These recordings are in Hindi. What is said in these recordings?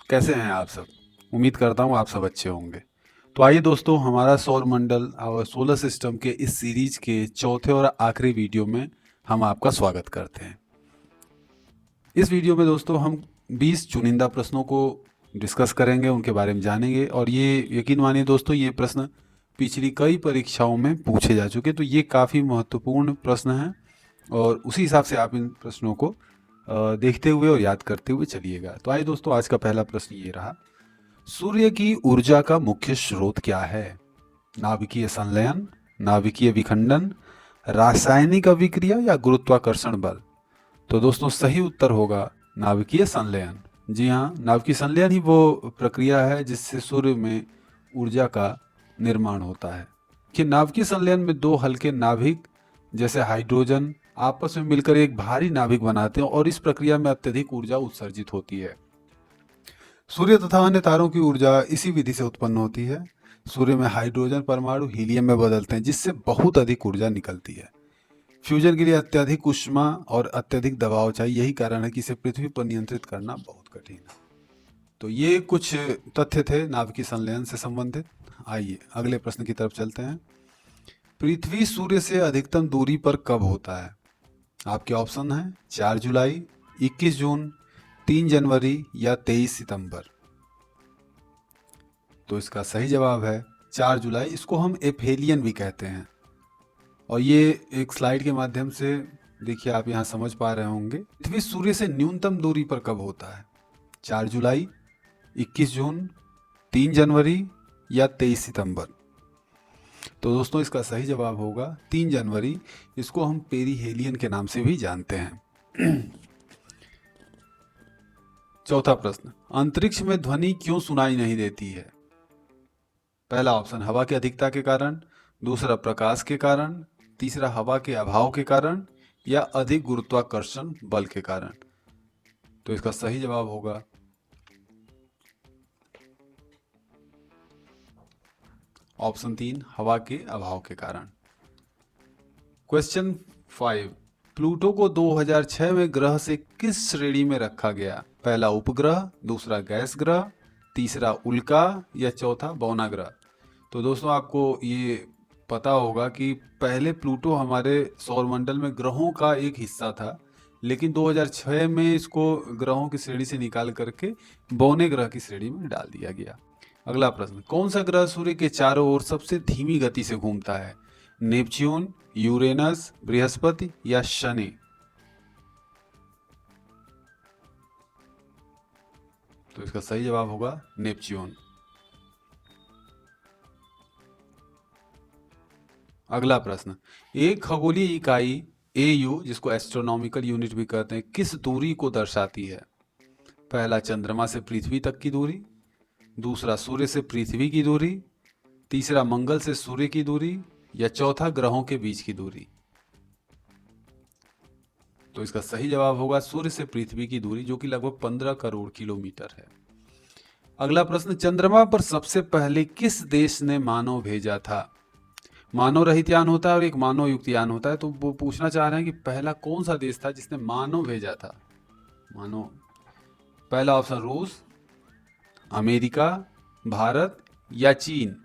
कैसे हैं आप सब? उम्मीद करता हूँ आप सब अच्छे होंगे। तो आइए दोस्तों, हमारा सौर मंडल और सोलर सिस्टम के इस सीरीज के चौथे और आखिरी वीडियो में हम आपका स्वागत करते हैं। इस वीडियो में दोस्तों हम 20 चुनिंदा प्रश्नों को डिस्कस करेंगे, उनके बारे में जानेंगे। और ये यकीन मानिए दोस्तों, ये प्रश्न पिछली कई परीक्षाओं में पूछे जा चुके, तो ये काफ़ी महत्वपूर्ण प्रश्न हैं और उसी हिसाब से आप इन प्रश्नों को देखते हुए और याद करते हुए चलिएगा। तो आइए दोस्तों, आज का पहला प्रश्न ये रहा। सूर्य की ऊर्जा का मुख्य स्रोत क्या है? नाभिकीय संलयन, नाभिकीय विखंडन, रासायनिक अभिक्रिया या गुरुत्वाकर्षण बल? तो दोस्तों सही उत्तर होगा नाभिकीय संलयन। जी हाँ, नाभिकीय संलयन ही वो प्रक्रिया है जिससे सूर्य में ऊर्जा का निर्माण होता है। कि नाभिकीय संलयन में दो हल्के नाभिक जैसे हाइड्रोजन आपस में मिलकर एक भारी नाभिक बनाते हैं और इस प्रक्रिया में अत्यधिक ऊर्जा उत्सर्जित होती है। सूर्य तथा अन्य तारों की ऊर्जा इसी विधि से उत्पन्न होती है। सूर्य में हाइड्रोजन परमाणु हीलियम में बदलते हैं जिससे बहुत अधिक ऊर्जा निकलती है। फ्यूजन के लिए अत्यधिक ऊष्मा और अत्यधिक दबाव चाहिए, यही कारण है कि इसे पृथ्वी पर नियंत्रित करना बहुत कठिन है। तो ये कुछ तथ्य थे नाभिकीय संलयन से संबंधित। आइए अगले प्रश्न की तरफ चलते हैं। पृथ्वी सूर्य से अधिकतम दूरी पर कब होता है? आपके ऑप्शन हैं 4 जुलाई, 21 जून, 3 जनवरी या 23 सितंबर। तो इसका सही जवाब है 4 जुलाई। इसको हम एफेलियन भी कहते हैं। और ये एक स्लाइड के माध्यम से देखिए, आप यहाँ समझ पा रहे होंगे। पृथ्वी सूर्य से न्यूनतम दूरी पर कब होता है? 4 जुलाई, 21 जून, 3 जनवरी या 23 सितंबर। तो दोस्तों इसका सही जवाब होगा 3 जनवरी। इसको हम पेरीहेलियन के नाम से भी जानते हैं। चौथा प्रश्न, अंतरिक्ष में ध्वनि क्यों सुनाई नहीं देती है? पहला ऑप्शन हवा की अधिकता के कारण, दूसरा प्रकाश के कारण, तीसरा हवा के अभाव के कारण या अधिक गुरुत्वाकर्षण बल के कारण। तो इसका सही जवाब होगा ऑप्शन 3, हवा के अभाव के कारण। क्वेश्चन 5, प्लूटो को 2006 में ग्रह से किस श्रेणी में रखा गया? पहला उपग्रह, दूसरा गैस ग्रह, तीसरा उल्का या चौथा बौना ग्रह। तो दोस्तों आपको ये पता होगा कि पहले प्लूटो हमारे सौरमंडल में ग्रहों का एक हिस्सा था, लेकिन 2006 में इसको ग्रहों की श्रेणी से निकाल करके बौने ग्रह की श्रेणी में डाल दिया गया। अगला प्रश्न, कौन सा ग्रह सूर्य के चारों ओर सबसे धीमी गति से घूमता है? नेपच्यून, यूरेनस, बृहस्पति या शनि? तो इसका सही जवाब होगा नेपच्यून। अगला प्रश्न, एक खगोलीय इकाई AU, जिसको एस्ट्रोनॉमिकल यूनिट भी कहते हैं, किस दूरी को दर्शाती है? पहला चंद्रमा से पृथ्वी तक की दूरी, दूसरा सूर्य से पृथ्वी की दूरी, तीसरा मंगल से सूर्य की दूरी या चौथा ग्रहों के बीच की दूरी। तो इसका सही जवाब होगा सूर्य से पृथ्वी की दूरी, जो कि लगभग 15 करोड़ किलोमीटर है। अगला प्रश्न, चंद्रमा पर सबसे पहले किस देश ने मानव भेजा था? मानव रहित यान होता है और एक मानव युक्त यान होता है। तो वो पूछना चाह रहे हैं कि पहला कौन सा देश था जिसने मानव भेजा था? मानव, पहला ऑप्शन रूस, अमेरिका, भारत या चीन।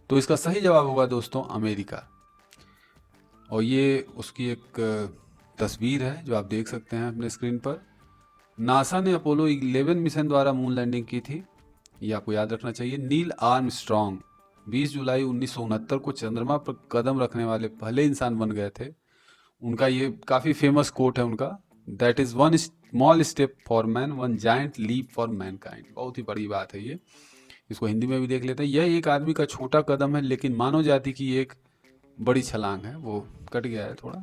तो इसका सही जवाब होगा दोस्तों अमेरिका। और ये उसकी एक तस्वीर है जो आप देख सकते हैं अपने स्क्रीन पर। नासा ने अपोलो 11 मिशन द्वारा मून लैंडिंग की थी, ये आपको याद रखना चाहिए। नील आर्मस्ट्रॉन्ग 20 जुलाई 1969 को चंद्रमा पर कदम रखने वाले पहले इंसान बन गए थे। उनका ये काफ़ी फेमस कोट है उनका, that is one small step for man, one giant leap for mankind. बहुत ही बड़ी बात है ये। इसको हिंदी में भी देख लेते हैं। यह एक आदमी का छोटा कदम है, लेकिन मानव जाति की एक बड़ी छलांग है। वो कट गया है थोड़ा।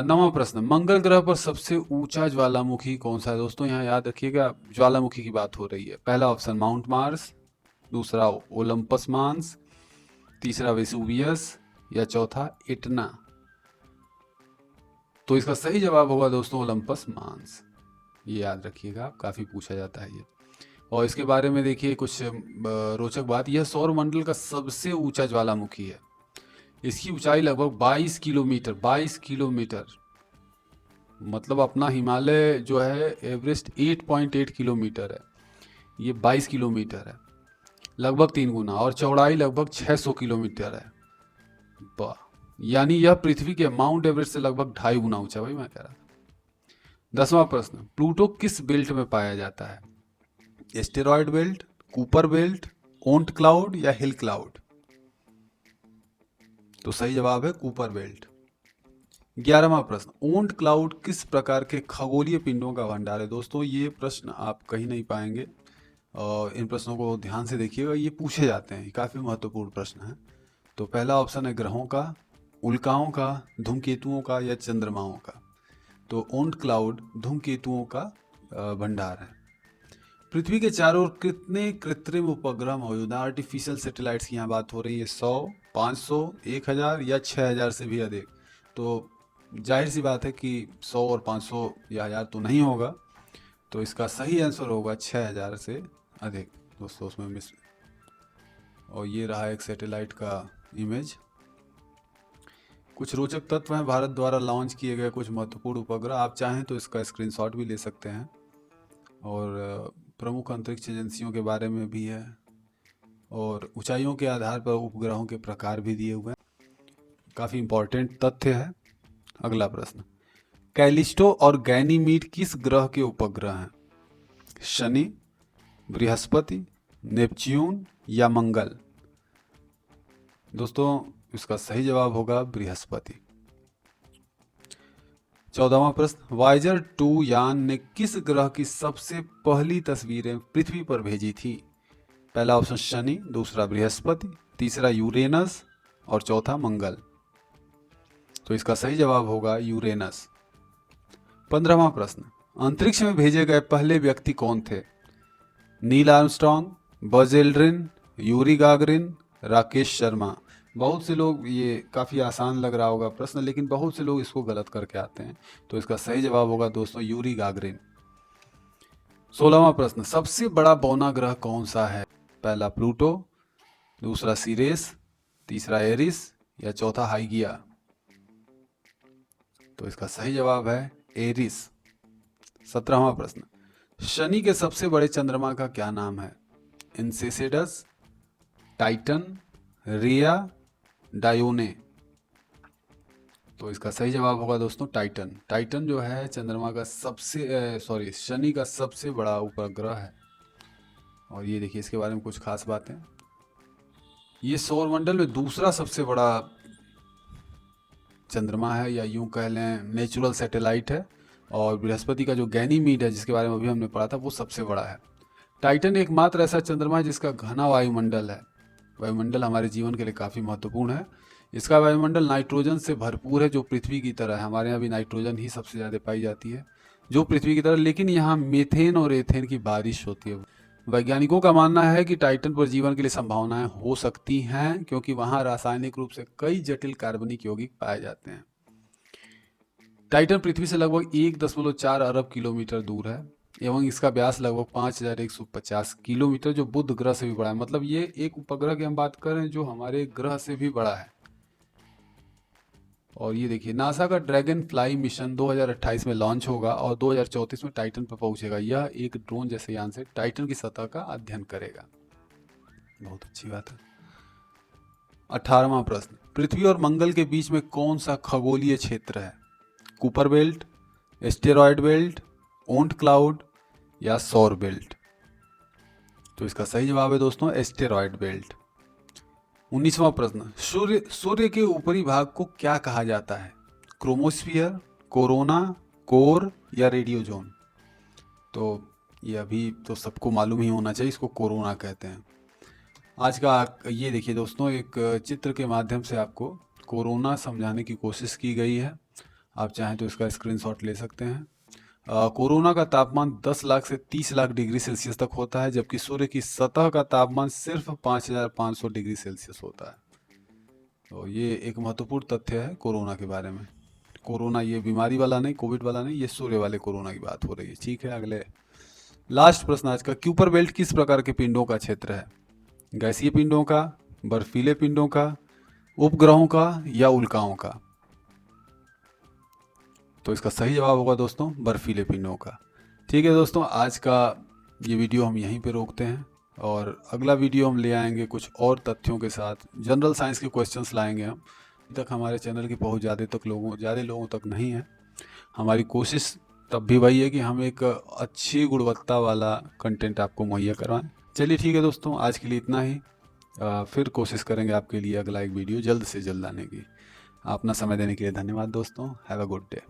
नवा प्रश्न, मंगल ग्रह पर सबसे ऊंचा ज्वालामुखी कौन सा है? दोस्तों यहाँ याद रखिएगा, ज्वालामुखी की बात हो रही है। पहला ऑप्शन माउंट मार्स, दूसरा ओलंपस मांस, तीसरा वेसुवियस या चौथा इटना। तो इसका सही जवाब होगा दोस्तों ओलंपस मांस। ये याद रखिएगा, काफ़ी पूछा जाता है ये। और इसके बारे में देखिए कुछ रोचक बात, यह सौर मंडल का सबसे ऊंचा ज्वालामुखी है। इसकी ऊंचाई लगभग 22 किलोमीटर, 22 किलोमीटर मतलब अपना हिमालय जो है एवरेस्ट 8.8 किलोमीटर है, ये 22 किलोमीटर है, लगभग 3 गुना, और चौड़ाई लगभग 600 किलोमीटर है। वाह, यानी यह पृथ्वी के माउंट एवरेस्ट से लगभग 2.5 गुना ऊंचा। भाई मैं कह रहा था। 10वां प्रश्न, प्लूटो किस बेल्ट में पाया जाता है? Asteroid belt, Kuiper belt, Oort cloud या हिल क्लाउड? तो सही जवाब है कूपर बेल्ट। 11वां प्रश्न, ओंट क्लाउड किस प्रकार के खगोलीय पिंडों का भंडार है? दोस्तों ये प्रश्न आप कहीं नहीं पाएंगे, और इन प्रश्नों को ध्यान से देखिएगा, ये पूछे जाते हैं, काफ़ी महत्वपूर्ण प्रश्न है। तो पहला ऑप्शन है ग्रहों का, उल्काओं का, धूमकेतुओं का या चंद्रमाओं का? तो ओंट क्लाउड धूमकेतुओं का भंडार है। पृथ्वी के चारों ओर कितने कृत्रिम उपग्रह मौजूद हैं? आर्टिफिशियल सैटेलाइट्स की यहाँ बात हो रही है। 100, 500, 1000 या 6000 से भी अधिक? तो जाहिर सी बात है कि 100 और 500 या 1000 तो नहीं होगा, तो इसका सही आंसर होगा 6000 से अधिक। दोस्तों उसमें मिस, और ये रहा एक सैटेलाइट का इमेज। कुछ रोचक तत्व हैं भारत द्वारा लॉन्च किए गए कुछ महत्वपूर्ण उपग्रह, आप चाहें तो इसका स्क्रीनशॉट भी ले सकते हैं, और प्रमुख अंतरिक्ष एजेंसियों के बारे में भी है, और ऊंचाइयों के आधार पर उपग्रहों के प्रकार भी दिए हुए हैं, काफ़ी इंपॉर्टेंट तथ्य है। अगला प्रश्न, कैलिस्टो और गैनीमीड किस ग्रह के उपग्रह हैं? शनि, बृहस्पति, नेपच्यून या मंगल? दोस्तों इसका सही जवाब होगा बृहस्पति। 14वां प्रश्न, वायेजर 2 यान ने किस ग्रह की सबसे पहली तस्वीरें पृथ्वी पर भेजी थी? पहला ऑप्शन शनि, दूसरा बृहस्पति, तीसरा यूरेनस और चौथा मंगल। तो इसका सही जवाब होगा यूरेनस। 15वां प्रश्न, अंतरिक्ष में भेजे गए पहले व्यक्ति कौन थे? Neil Armstrong, Buzz Aldrin, Yuri Gagarin, Rakesh Sharma? बहुत से लोग, ये काफ़ी आसान लग रहा होगा प्रश्न, लेकिन बहुत से लोग इसको गलत करके आते हैं, तो इसका सही जवाब होगा दोस्तों यूरी गागरिन। 16वां प्रश्न, सबसे बड़ा बौना ग्रह कौन सा है? पहला प्लूटो, दूसरा सीरेस, तीसरा एरिस या चौथा हाइगिया? तो इसका सही जवाब है एरिस। 17वां प्रश्न, शनि के सबसे बड़े चंद्रमा का क्या नाम है? इंसेसेडस, टाइटन, रिया, डायोने? तो इसका सही जवाब होगा दोस्तों टाइटन। टाइटन जो है चंद्रमा का शनि का सबसे बड़ा उपग्रह है। और ये देखिए इसके बारे में कुछ खास बातें, ये सौरमंडल में दूसरा सबसे बड़ा चंद्रमा है, या यूं कह लें नेचुरल सैटेलाइट है, और बृहस्पति का जो गैनीमीड है जिसके बारे में अभी हमने पढ़ा था वो सबसे बड़ा है। टाइटन एकमात्र ऐसा चंद्रमा है जिसका घना वायुमंडल है। वायुमंडल हमारे जीवन के लिए काफ़ी महत्वपूर्ण है। इसका वायुमंडल नाइट्रोजन से भरपूर है, जो पृथ्वी की तरह है। हमारे यहाँ भी नाइट्रोजन ही सबसे ज़्यादा पाई जाती है जो पृथ्वी की तरह, लेकिन यहाँ मीथेन और एथेन की बारिश होती है। वैज्ञानिकों का मानना है कि टाइटन पर जीवन के लिए संभावनाएं हो सकती हैं, क्योंकि वहाँ रासायनिक रूप से कई जटिल कार्बनिक यौगिक पाए जाते हैं। टाइटन पृथ्वी से लगभग 1.4 अरब किलोमीटर दूर है, एवं इसका व्यास लगभग 5150 किलोमीटर, जो बुध ग्रह से भी बड़ा है। मतलब ये एक उपग्रह की हम बात कर रहे हैं जो हमारे ग्रह से भी बड़ा है। और ये देखिए नासा का ड्रैगन फ्लाई मिशन 2028 में लॉन्च होगा और 2034 में टाइटन पर पहुंचेगा। यह एक ड्रोन जैसे यान से टाइटन की सतह का अध्ययन करेगा। बहुत अच्छी बात है। 18वां प्रश्न, पृथ्वी और मंगल के बीच में कौन सा खगोलीय क्षेत्र है? Kuiper belt, asteroid belt, Oort cloud या सौर बेल्ट? तो इसका सही जवाब है दोस्तों एस्टेरॉयड बेल्ट। 19वां प्रश्न, सूर्य के ऊपरी भाग को क्या कहा जाता है? क्रोमोस्फियर, कोरोना, कोर या रेडियो जोन? तो ये अभी तो सबको मालूम ही होना चाहिए, इसको कोरोना कहते हैं। आज का ये देखिए दोस्तों, एक चित्र के माध्यम से आपको कोरोना समझाने की कोशिश की गई है। आप चाहें तो इसका स्क्रीनशॉट ले सकते हैं। कोरोना का तापमान 10 लाख से 30 लाख डिग्री सेल्सियस तक होता है, जबकि सूर्य की सतह का तापमान सिर्फ 5500 डिग्री सेल्सियस होता है। तो ये एक महत्वपूर्ण तथ्य है कोरोना के बारे में। कोरोना ये बीमारी वाला नहीं, कोविड वाला नहीं, ये सूर्य वाले कोरोना की बात हो रही है। ठीक है, अगले लास्ट प्रश्न आज का, क्यूपर बेल्ट किस प्रकार के पिंडों का क्षेत्र है? गैसीय पिंडों का, बर्फीले पिंडों का, उपग्रहों का या उल्काओं का? तो इसका सही जवाब होगा दोस्तों बर्फीले पिंडों का। ठीक है दोस्तों, आज का ये वीडियो हम यहीं पे रोकते हैं और अगला वीडियो हम ले आएंगे कुछ और तथ्यों के साथ। जनरल साइंस के क्वेश्चंस लाएंगे हम। अभी तक हमारे चैनल की पहुंच ज़्यादा लोगों तक नहीं है। हमारी कोशिश तब भी वही है कि हम एक अच्छी गुणवत्ता वाला कंटेंट आपको मुहैया करवाएं। चलिए ठीक है दोस्तों, आज के लिए इतना ही। फिर कोशिश करेंगे आपके लिए अगला एक वीडियो जल्द से जल्द आने की। अपना समय देने के लिए धन्यवाद दोस्तों। Have a good day.